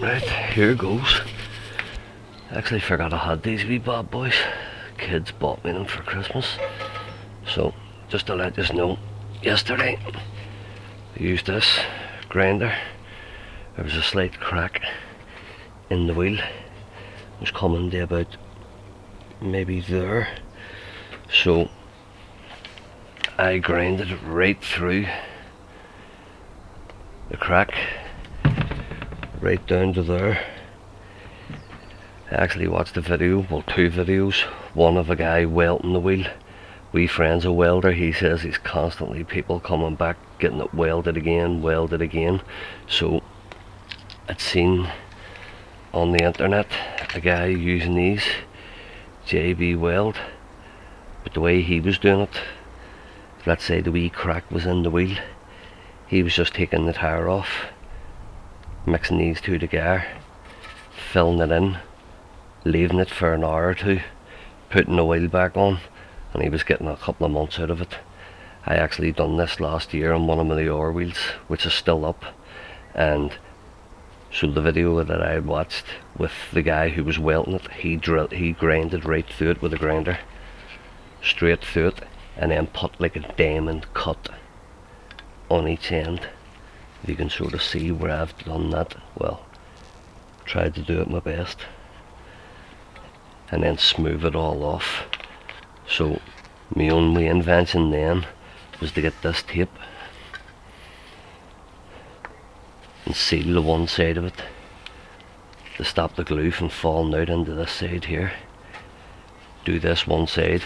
Right, here goes. Actually forgot I had these wee bad boys. Kids bought me them for Christmas. So, just to let you know, yesterday I used this grinder. There was a slight crack in the wheel. It was coming to about maybe there. So, I grinded it right through the crack, right down to there. I actually watched a video, well, two videos, one of a guy welding the wheel. We friend's a welder. He says he's constantly people coming back getting it welded again. So I'd seen on the internet a guy using these JB Weld, but the way he was doing it, let's say the wee crack was in the wheel, he was just taking the tire off, mixing these two together, filling it in, leaving it for an hour or two, putting the oil back on, and he was getting a couple of months out of it. I actually done this last year on one of my oil wheels, which is still up, and so the video that I watched with the guy who was welding it, he grinded right through it with a grinder, straight through it, and then put like a diamond cut on each end. You can sort of see where I've done that. Well, tried to do it my best, and then smooth it all off. So my only invention then was to get this tape and seal the one side of it to stop the glue from falling out into this side here. Do this one side,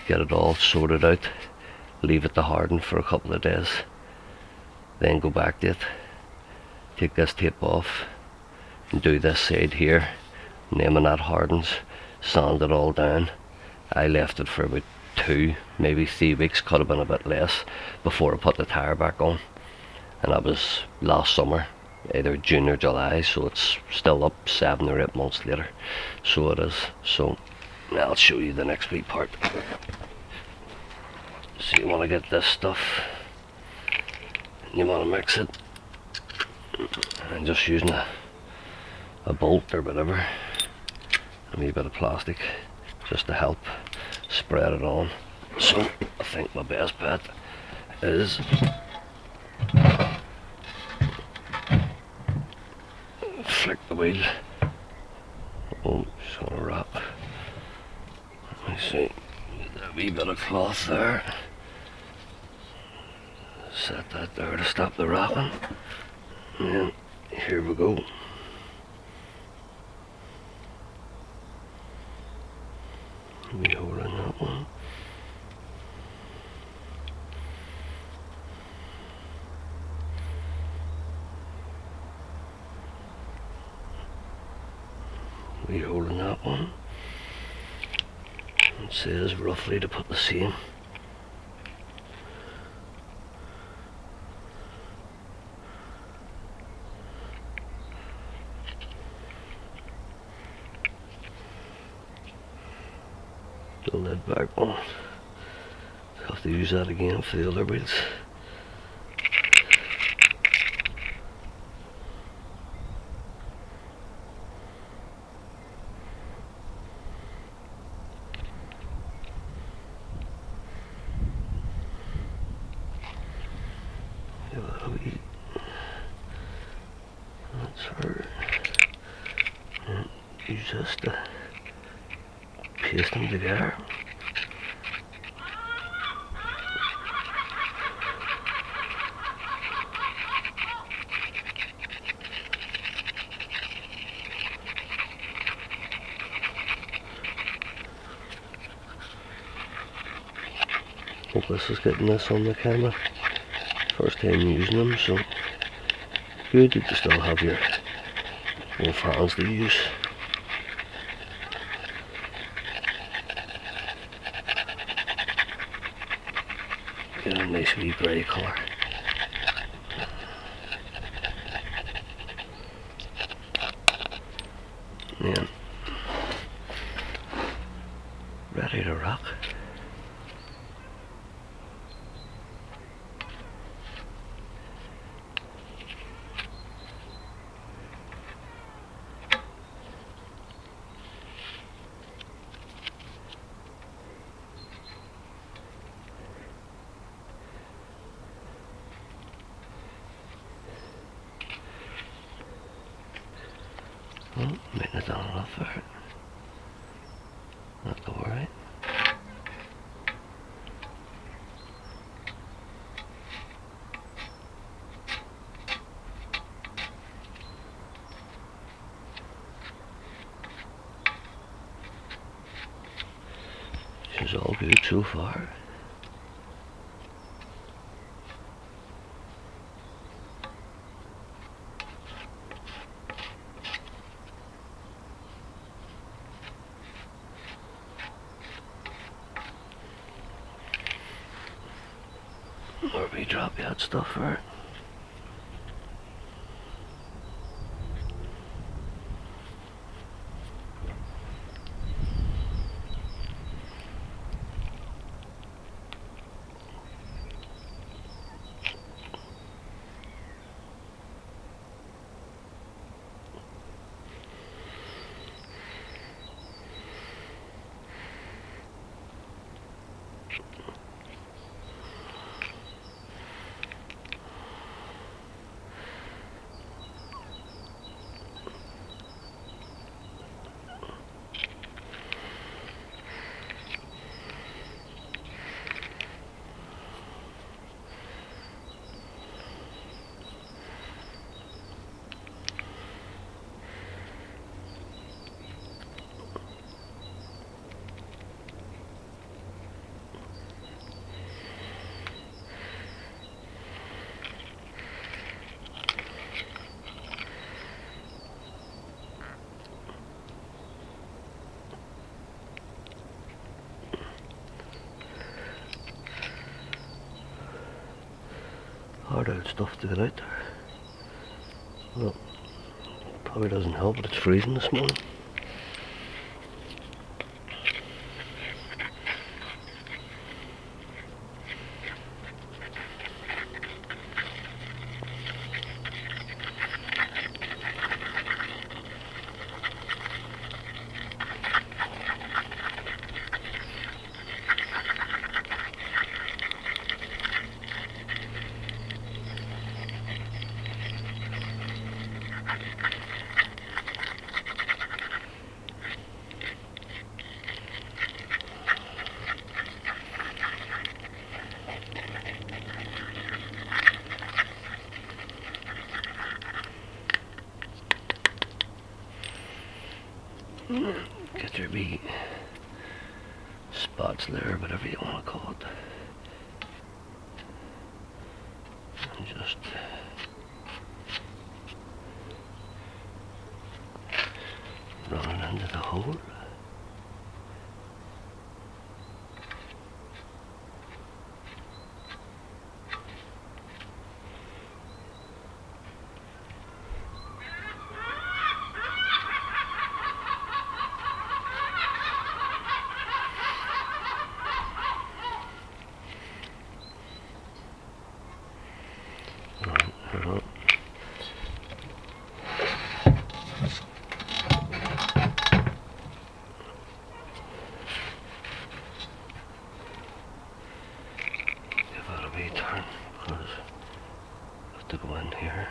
get it all sorted out, leave it to harden for a couple of days, then go back to it, take this tape off and do this side here, and then when that hardens, sand it all down. I left it for about 2, maybe 3 weeks, could have been a bit less, before I put the tire back on, and that was last summer, either June or July, so it's still up 7 or 8 months later. So it is. So I'll show you the next wee part. So you want to get this stuff, you want to mix it, and just using a bolt or whatever, a wee bit of plastic just to help spread it on. So I think my best bet is flick the wheel. Oh, it's gonna wrap. Let me see, a wee bit of cloth there, set that there to stop the wrapping, and then here we go. We hold in that one. We hold in that one. It says roughly to put the same. The lid back on. Have to use that again for the other wheels. That's her. And use this to paste them together. Hope this is getting this on the camera. First time using them, so good that you still have your both hands to use. Get a nice wee grey colour. Then ready to rock. Making it done enough for it. Not to worry. It's all good so far. Where we drop that stuff for it. Hard out stuff to get out there. Well, probably doesn't help, but it's freezing this morning. Get your wee spots there, whatever you want to call it. And just run it into the hole. Give that a wee turn, because I have to go in here.